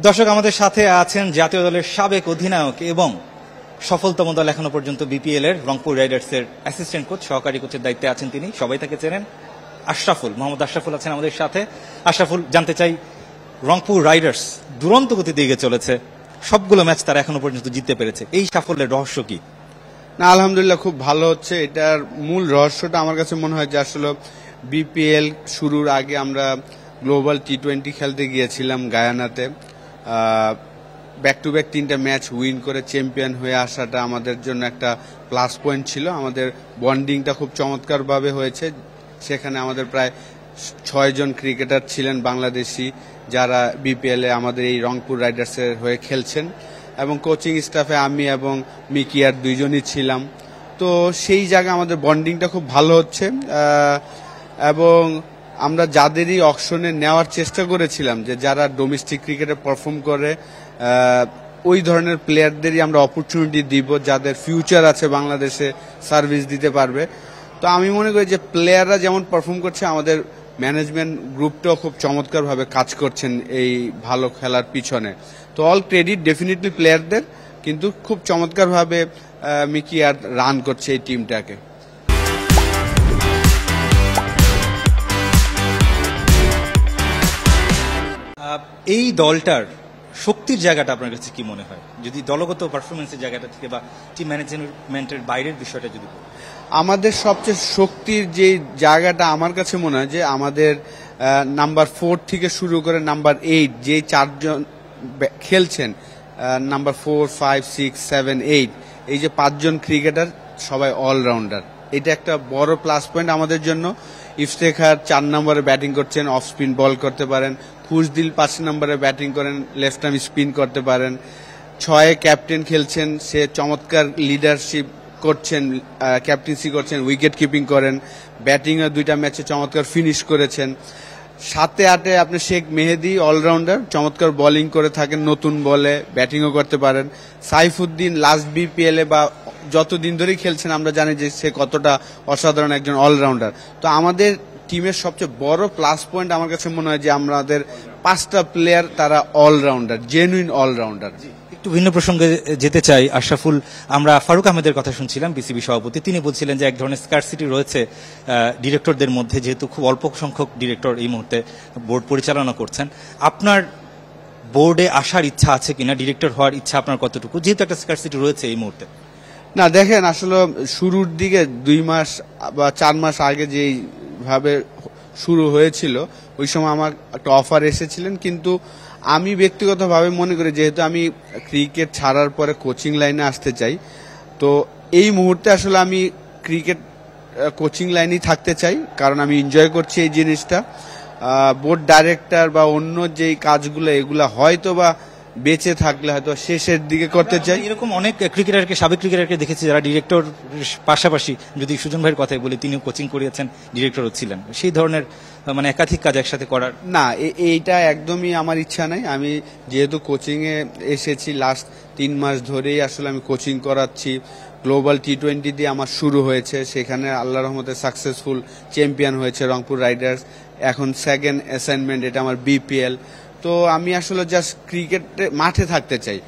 দর্শক, আমাদের সাথে আছেন জাতীয় দলের সাবেক অধিনায়ক এবং সফলতম দল এখনো পর্যন্ত বিপিএল এর রংপুর রাইডার্সের অ্যাসিস্ট্যান্ট কোচ, সহকারী কোচের দায়িত্বে আছেন তিনি, সবাই তাকে চেনেন। আশরাফুল, মোহাম্মদ আশরাফুল আছেন আমাদের সাথে। আশরাফুল, জানতে চাই, রংপুর রাইডার্স দুরন্ত গতিতে এগিয়ে চলেছে, সবগুলো ম্যাচ তারা এখনো পর্যন্ত জিততে পেরেছে, এই সাফল্যের রহস্য কি? না, আলহামদুলিল্লাহ খুব ভালো হচ্ছে। এটার মূল রহস্যটা আমার কাছে মনে হয় যে আসলে বিপিএল শুরুর আগে আমরা গ্লোবাল টি-20 খেলতে গিয়েছিলাম গায়ানাতে। ব্যাক টু ব্যাক 3টা ম্যাচ উইন করে চ্যাম্পিয়ন হয়ে আসাটা আমাদের জন্য একটা প্লাস পয়েন্ট ছিল। আমাদের বন্ডিংটা খুব চমৎকারভাবে হয়েছে। সেখানে আমাদের প্রায় 6 জন ক্রিকেটার ছিলেন বাংলাদেশি, যারা বিপিএল এ আমাদের এই রংপুর রাইডার্সের হয়ে খেলছেন, এবং কোচিং স্টাফে আমি এবং মিকি আর 2 জনই ছিলাম। তো সেই জায়গায় আমাদের বন্ডিংটা খুব ভালো হচ্ছে, এবং আমরা যাদেরই অকশনে নেওয়ার চেষ্টা করেছিলাম, যে যারা ডোমেস্টিক ক্রিকেটে পারফর্ম করে, ওই ধরনের প্লেয়ারদেরই আমরা অপরচুনিটি দিব যাদের ফিউচার আছে, বাংলাদেশে সার্ভিস দিতে পারবে। তো আমি মনে করি যে প্লেয়াররা যেমন পারফর্ম করছে, আমাদের ম্যানেজমেন্ট গ্রুপটাও খুব চমৎকারভাবে কাজ করছেন এই ভালো খেলার পিছনে। তো অল ক্রেডিট ডেফিনেটলি প্লেয়ারদের, কিন্তু খুব চমৎকারভাবে মিকি আর রান করছে এই টিমটাকে। এই দলটার শক্তির জায়গাটা আপনার কাছে কি মনে হয়, যদি দলগত পারফরমেন্সের জায়গাটা থেকে বা টিম ম্যানেজমেন্টের বাইরের বিষয়টা যদি? আমাদের সবচেয়ে শক্তির যে জায়গাটা আমার কাছে মনে হয় যে আমাদের নাম্বার 4 থেকে শুরু করে নাম্বার 8 যে 4 জন খেলছেন, নাম্বার 4, 5, 6, 7, 8, এই যে 5 জন ক্রিকেটার সবাই অলরাউন্ডার। এটা একটা বড় প্লাস পয়েন্ট আমাদের জন্য। ইফতেখার 4 নম্বরে ব্যাটিং করছেন, অফ স্পিন বল করতে পারেন। খুশদিল 5 নম্বরে ব্যাটিং করেন, লেফট আর্ম স্পিন করতে পারেন। 6 ক্যাপ্টেন খেলছেন, সে চমৎকার লিডারশিপ করছেন, ক্যাপ্টেন্সি করছেন, উইকেট কিপিং করেন। ব্যাটিংয়ে 2টা ম্যাচে চমৎকার ফিনিশ করেছেন। 7, 8 আপনি শেখ মেহেদি অলরাউন্ডার, চমৎকার বোলিং করে থাকেন, নতুন বলে ব্যাটিংও করতে পারেন। সাইফুদ্দিন লাস্ট বিপিএল এ বা যতদিন ধরেই খেলছেন আমরা জানি যে সে কতটা অসাধারণ একজন অলরাউন্ডার। তো আমাদের টিমের সবচেয়ে বড় প্লাস পয়েন্ট আমার কাছে মনে হয় যে আমাদের 5টা প্লেয়ার তারা অলরাউন্ডার, জেনুইন অলরাউন্ডার। একটু ভিন্ন প্রসঙ্গে যেতে চাই আশরাফুল, আমরা ফারুক আহমেদের কথা শুনছিলাম, বিসিবি সভাপতি। তিনি বলছিলেন যে এক ধরনের স্কারসিটি রয়েছে ডিরেক্টরদের মধ্যে, যেহেতু খুব অল্প সংখ্যক ডিরেক্টর এই মুহূর্তে বোর্ড পরিচালনা করছেন। আপনার বোর্ডে আসার ইচ্ছা আছে কিনা, ডিরেক্টর হওয়ার ইচ্ছা আপনার কতটুকু, যেহেতু একটা স্কারসিটি রয়েছে এই মুহূর্তে? না, দেখেন, আসলে শুরুর দিকে 2 মাস বা 4 মাস আগে যেভাবে শুরু হয়েছিল, ওই সময় আমার একটা অফার এসেছিলেন, কিন্তু আমি ব্যক্তিগতভাবে মনে করি যেহেতু আমি ক্রিকেট ছাড়ার পরে কোচিং লাইনে আসতে চাই, তো এই মুহূর্তে আসলে আমি ক্রিকেট কোচিং লাইনেই থাকতে চাই, কারণ আমি এনজয় করছি এই জিনিসটা। বোর্ড ডাইরেক্টর বা অন্য যেই কাজগুলো, এগুলা হয়তো বা বেঁচে থাকলে হয়তো শেষের দিকে করতে চাই। এরকম অনেক ক্রিকেটারকে, সাবেক ক্রিকেটারকে দেখেছি যারা ডিরেক্টর পাশাপাশি, যদি সুজন ভাইয়ের কথাই বলি, তিনিও কোচিং করিয়েছেন, ডিরেক্টরও ছিলেন। সেই ধরনের মানে একাধিক কাজ একসাথে করার? না, এইটা একদমই আমার ইচ্ছা নাই। আমি যেহেতু কোচিং এ এসেছি, লাস্ট 3 মাস ধরেই আসলে আমি কোচিং করাচ্ছি। গ্লোবাল টি-20 দিয়ে আমার শুরু হয়েছে, সেখানে আল্লাহর রহমতে সাকসেসফুল চ্যাম্পিয়ন হয়েছে রংপুর রাইডার্স। এখন সেকেন্ড অ্যাসাইনমেন্ট, এটা আমার বিপিএল। তো আমি আসলে জাস্ট ক্রিকেটে মাঠে থাকতে চাই।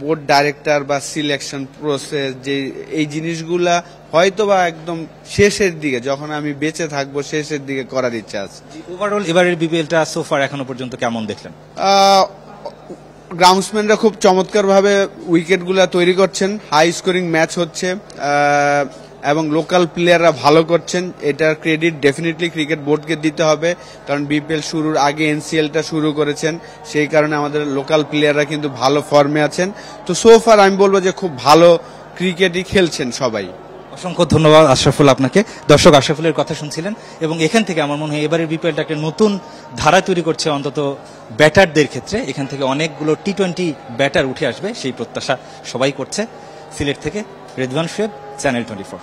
বোর্ড ডাইরেক্টর বা সিলেকশন প্রসেস, যে এই জিনিসগুলা হয়তো বা একদম শেষের দিকে, যখন আমি বেঁচে থাকবো, শেষের দিকে করার ইচ্ছা আছে। ওভারঅল এবারের বিপিএলটা সোফার এখনো পর্যন্ত কেমন দেখলেন? গ্রাউন্ডসম্যানরা খুব চমৎকারভাবে উইকেটগুলা তৈরি করছেন, হাই স্কোরিং ম্যাচ হচ্ছে, এবং লোকাল প্লেয়াররা ভালো করছেন। এটার ক্রেডিট ডেফিনেটলি ক্রিকেট বোর্ডকে দিতে হবে, কারণ বিপিএল শুরুর আগে এনসিএলটা শুরু করেছেন, সেই কারণে আমাদের লোকাল প্লেয়াররা কিন্তু ভালো ফর্মে আছেন। তো সোফার আমি বলবো যে খুব ভালো ক্রিকেটই খেলছেন সবাই। অসংখ্য ধন্যবাদ আশরাফুল আপনাকে। দর্শক, আশরাফুলের কথা শুনছিলেন, এবং এখান থেকে আমার মনে হয় এবারের বিপিএলটা একটা নতুন ধারা তৈরি করছে, অন্তত ব্যাটারদের ক্ষেত্রে। এখান থেকে অনেকগুলো টি-20 ব্যাটার উঠে আসবে, সেই প্রত্যাশা সবাই করছে। সিলেট থেকে রেদওয়ান শোয়েব, চ্যানেল 24।